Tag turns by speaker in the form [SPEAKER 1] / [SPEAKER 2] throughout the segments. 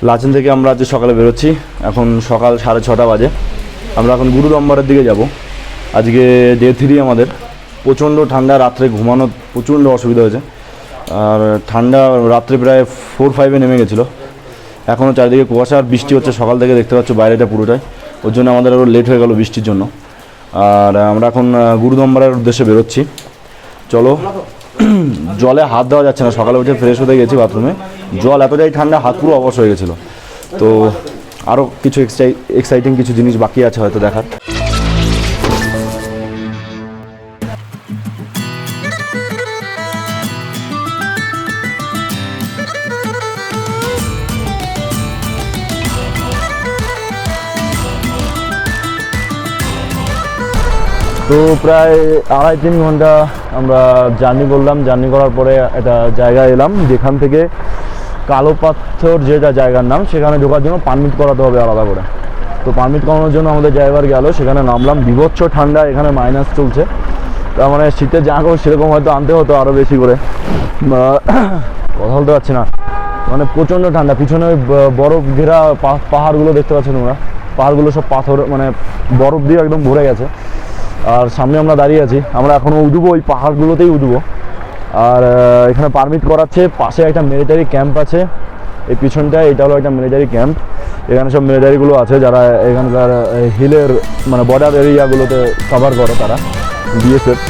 [SPEAKER 1] লাচেন থেকে আমরা আজ সকালে বেরোচ্ছি। এখন সকাল 6:30 বাজে। আমরা এখন গুরুদম্বারের দিকে যাব। আজকে ডে 3 আমাদের। প্রচণ্ড ঠান্ডা, রাত্রে ঘুমানো প্রচণ্ড অসুবিধা হয়েছে। আর ঠান্ডা রাত্রে প্রায় 4-5 নেমে গেছিলো। এখনও চারিদিকে কুয়াশা আর বৃষ্টি হচ্ছে, সকাল থেকে দেখতে পাচ্ছ বাইরেটা পুরোটাই। ওর জন্য আমাদের আরও লেট হয়ে গেল বৃষ্টির জন্য। আর আমরা এখন গুরুদম্বারের উদ্দেশ্যে বেরোচ্ছি। চলো। জলে হাত দেওয়া যাচ্ছে না, সকালে উঠে ফ্রেশ হতে গেছি বাথরুমে, জল এতটাই ঠান্ডা হাত পুরো অবশ হয়ে গেছিলো। তো আরও কিছু এক্সাইটিং কিছু জিনিস বাকি আছে হয়তো দেখার। তো প্রায় 2.5-3 ঘন্টা আমরা জার্নি করলাম। জার্নি করার পরে একটা জায়গায় এলাম যেখান থেকে কালো পাথর যেটা জায়গার নাম, সেখানে ঢোকার জন্য পারমিট করাতে হবে আলাদা করে। তো পারমিট করানোর জন্য আমাদের ড্রাইভার গেল, সেখানে নামলাম। বিভৎস ঠান্ডা, এখানে মাইনাস চলছে। তার মানে শীতের জামা সেরকম হয়তো আনতে হতো আরও বেশি করে। কথা বলতে পারছি না, মানে প্রচণ্ড ঠান্ডা। পিছনে বরফ ঘেরা পাহাড়গুলো দেখতে পাচ্ছেন তোমরা। পাহাড়গুলো সব পাথর, মানে বরফ দিয়ে একদম ভরে গেছে। আর সামনে আমরা দাঁড়িয়ে আছি, আমরা এখনও উঠবো, ওই পাহাড়গুলোতেই উঠবো। আর এখানে পারমিট করাচ্ছে। পাশে একটা মিলিটারি ক্যাম্প আছে, এই পিছনটায়। এটা হলো একটা মিলিটারি ক্যাম্প। এখানে সব মিলিটারিগুলো আছে যারা এখানকার হিলের মানে বর্ডার এরিয়াগুলোতে কভার করে, তারা বিএসএফ।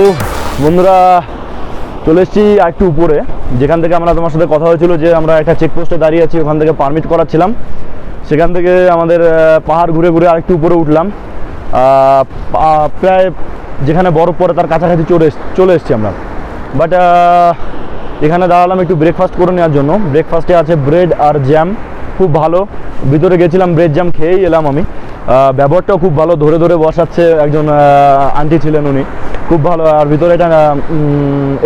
[SPEAKER 1] ও বন্ধুরা, চলে এসেছি একটু উপরে, যেখান থেকে আমরা তোমার সাথে কথা হয়েছিল যে আমরা একটা চেকপোস্টে দাঁড়িয়ে আছি, ওখান থেকে পারমিট করাচ্ছিলাম। সেখান থেকে আমাদের পাহাড় ঘুরে ঘুরে আরেকটু উপরে উঠলাম। প্রায় যেখানে বরফ পড়ে তার কাছাকাছি চলে এসেছি আমরা। বাট এখানে দাঁড়ালাম একটু ব্রেকফাস্ট করে নেওয়ার জন্য। ব্রেকফাস্টে আছে ব্রেড আর জ্যাম, খুব ভালো। ভিতরে গেছিলাম, ব্রেড জ্যাম খেয়েই এলাম আমি। ব্যবহারটাও খুব ভালো, ধরে ধরে বসাচ্ছে একজন আন্টি ছিলেন, উনি খুব ভালো। আর ভিতরে এটা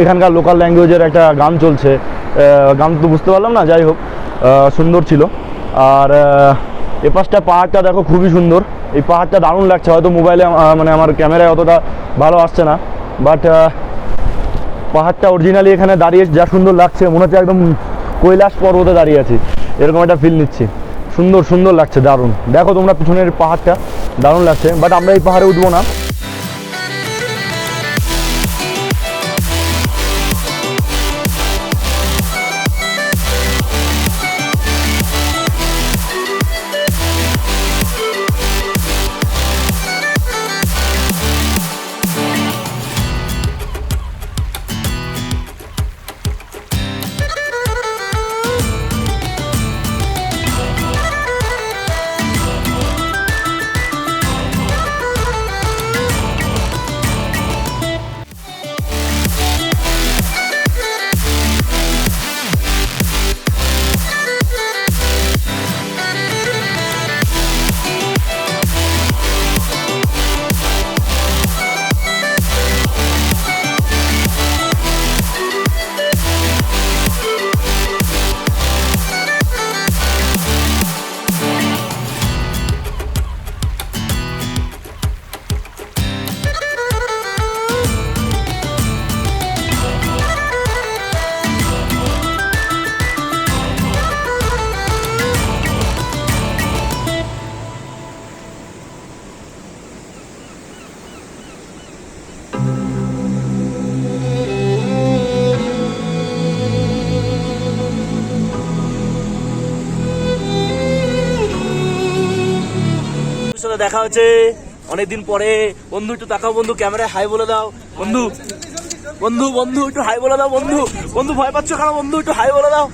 [SPEAKER 1] এখানকার লোকাল ল্যাঙ্গুয়েজের একটা গান চলছে, গান তো বুঝতে পারলাম না, যাই হোক সুন্দর ছিল। আর এ পাশটা পাহাড়টা দেখো, খুবই সুন্দর। এই পাহাড়টা দারুণ লাগছে, হয়তো মোবাইলে মানে আমার ক্যামেরায় অতটা ভালো আসছে না, বাট পাহাড়টা অরিজিনালি এখানে দাঁড়িয়ে যা সুন্দর লাগছে, মনে হচ্ছে একদম কৈলাস পর্বতে দাঁড়িয়ে আছি, এরকম একটা ফিল নিচ্ছি। সুন্দর সুন্দর লাগছে, দারুণ। দেখো তোমরা পিছনের পাহাড়টা, দারুণ লাগছে। বাট আমরা এই পাহাড়ে উঠবো না। দেখা হচ্ছে অনেকদিন পরে। বন্ধু একটু তাকাও, বন্ধু ক্যামেরায় হাই বলে দাও। বন্ধু বন্ধু বন্ধু একটু হাই বলে দাও। বন্ধু বন্ধু ভয় পাচ্ছ কেন? বন্ধু একটু হাই বলে দাও।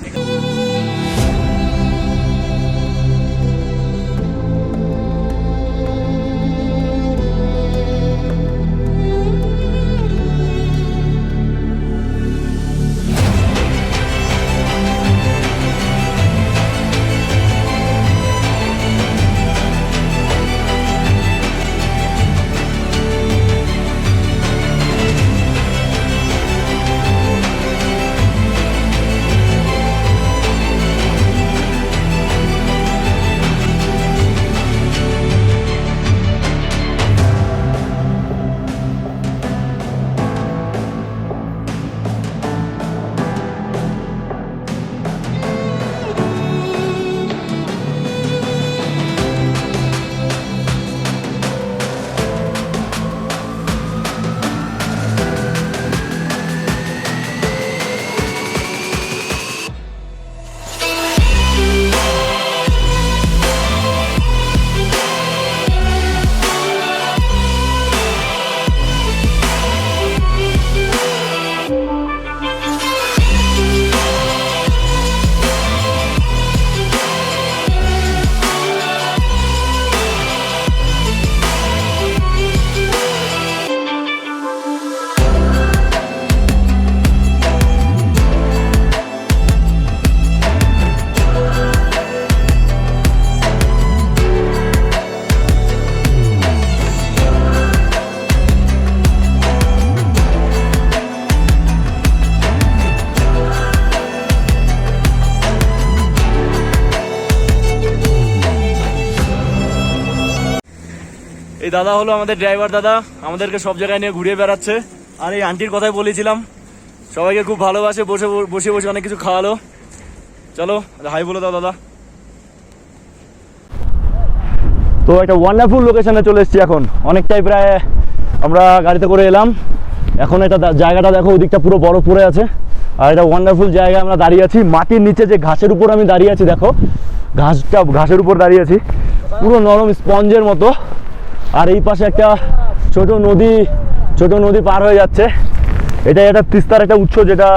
[SPEAKER 2] এই দাদা হলো আমাদের ড্রাইভার দাদা, আমাদেরকে সব জায়গায় নিয়ে ঘুরিয়ে বেড়াচ্ছে। আর এই আন্টির কথাই বলেছিলাম, সবাইকে খুব ভালোবাসে, বসে বসে বসে অনেক কিছু খাওয়ালো। চলো হাই বলে দাও দাদা।
[SPEAKER 1] তো একটা ওয়ান্ডারফুল লোকেশনে চলে এসেছি এখন, অনেকটাই প্রায় আমরা গাড়িতে করে এলাম। এখন এটা জায়গাটা দেখো, ওদিকটা পুরো বরফ পড়ে আছে। আর এটা ওয়ান্ডারফুল জায়গায় আমরা দাঁড়িয়ে আছি, মাটির নিচে যে ঘাসের উপর আমি দাঁড়িয়ে আছি, দেখো ঘাসের উপর দাঁড়িয়ে আছি, পুরো নরম স্পঞ্জের মতো। আর এই পাশে একটা ছোট নদী পার হয়ে যাচ্ছে। এটা তিস্তার একটা উৎস, যেটা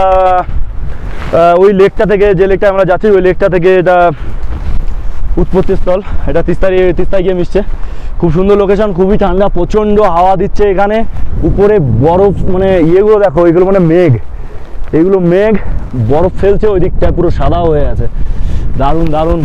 [SPEAKER 1] ওই লেকটা থেকে, যে লেকটা আমরা যাচ্ছি ওই লেকটা থেকে এটা উৎপত্তি স্থল। এটা তিস্তায় গিয়ে মিশছে। খুব সুন্দর লোকেশন, খুবই ঠান্ডা, প্রচণ্ড হাওয়া দিচ্ছে এখানে। উপরে বরফ, মানে ইয়েগুলো দেখো, এগুলো মানে এগুলো মেঘ বরফ ফেলছে, ওই দিকটায় পুরো সাদা হয়ে আছে। দারুণ দারুণ।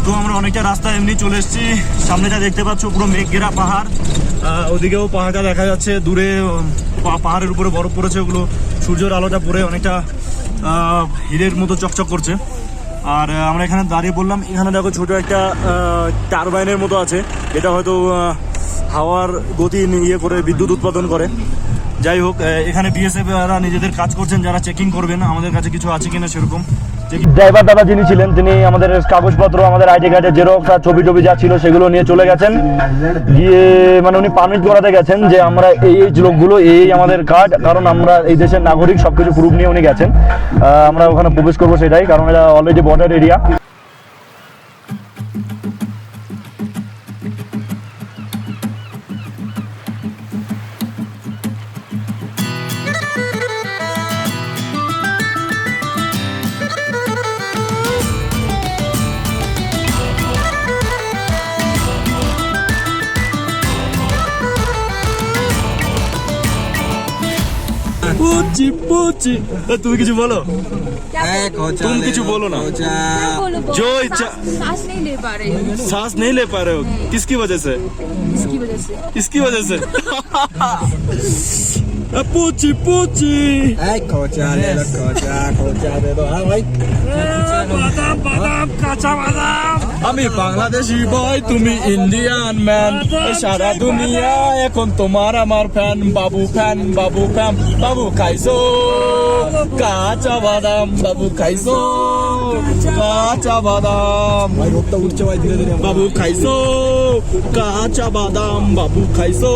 [SPEAKER 2] তো আমরা অনেকটা রাস্তা এমনি চলে এসেছি। সামনেটা দেখতে পাচ্ছ পুরো মেঘ ঘেরা পাহাড়, ওদিকেও পাহাড়টা দেখা যাচ্ছে দূরে, পাহাড়ের উপরে বরফ পড়েছে, ওগুলো সূর্যের আলোটা পড়ে অনেকটা হিরের মতো চকচক করছে। আর আমরা এখানে দাঁড়িয়ে বললাম, এখানে দেখো ছোট একটা টারবাইনের মতো আছে, এটা হয়তো হাওয়ার গতি ইয়ে করে বিদ্যুৎ উৎপাদন করে। যাই হোক, এখানে বিএসএফ এরা নিজেদের কাজ করছেন, যারা চেকিং করবেন আমাদের কাছে কিছু আছে কিনা সেরকম।
[SPEAKER 1] ড্রাইভার দাদা যিনি ছিলেন, তিনি আমাদের কাগজপত্র, আমাদের আইডি কার্ডের জেরক্স আর ছবি যা ছিল সেগুলো নিয়ে চলে গেছেন। গিয়ে মানে উনি পারমিট করাতে গেছেন যে আমরা এই লোকগুলো, এই আমাদের কার্ড, কারণ আমরা এই দেশের নাগরিক, সবকিছু প্রুফ নিয়ে উনি গেছেন। আমরা ওখানে প্রবেশ করবো সেটাই, কারণ এটা অলরেডি বর্ডার এরিয়া।
[SPEAKER 2] তুমি কিছু বলো, तुम কিছু बोलो ना। जो इच्छा, सांस नहीं ले पा रहे हो, किसकी वजह से? इसकी वजह से। पूची আমি বাংলাদেশি বয়, তুমি ইন্ডিয়ান ম্যান, সারা দুনিয়া এখন তোমার আমার ফ্যান। বাবু ফ্যান, বাবু ফ্যান, বাবু খাইছো কাঁচা বাদাম, বাবু খাইছো কাঁচা বাদাম, বাবু খাইছো কাঁচা বাদাম, বাবু খাইছো।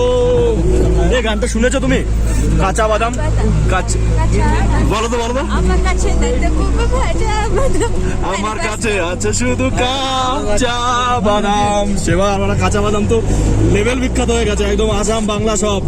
[SPEAKER 2] এই গানটা শুনেছো তুমি? কাঁচা বাদাম, বলো তো আমার কাছে আছে শুধু কাঁচা বাদাম। সেবার আমরা কাঁচা বাদাম তো লেভেল বিখ্যাত হয়ে গেছে, একদম আসাম বাংলা সব।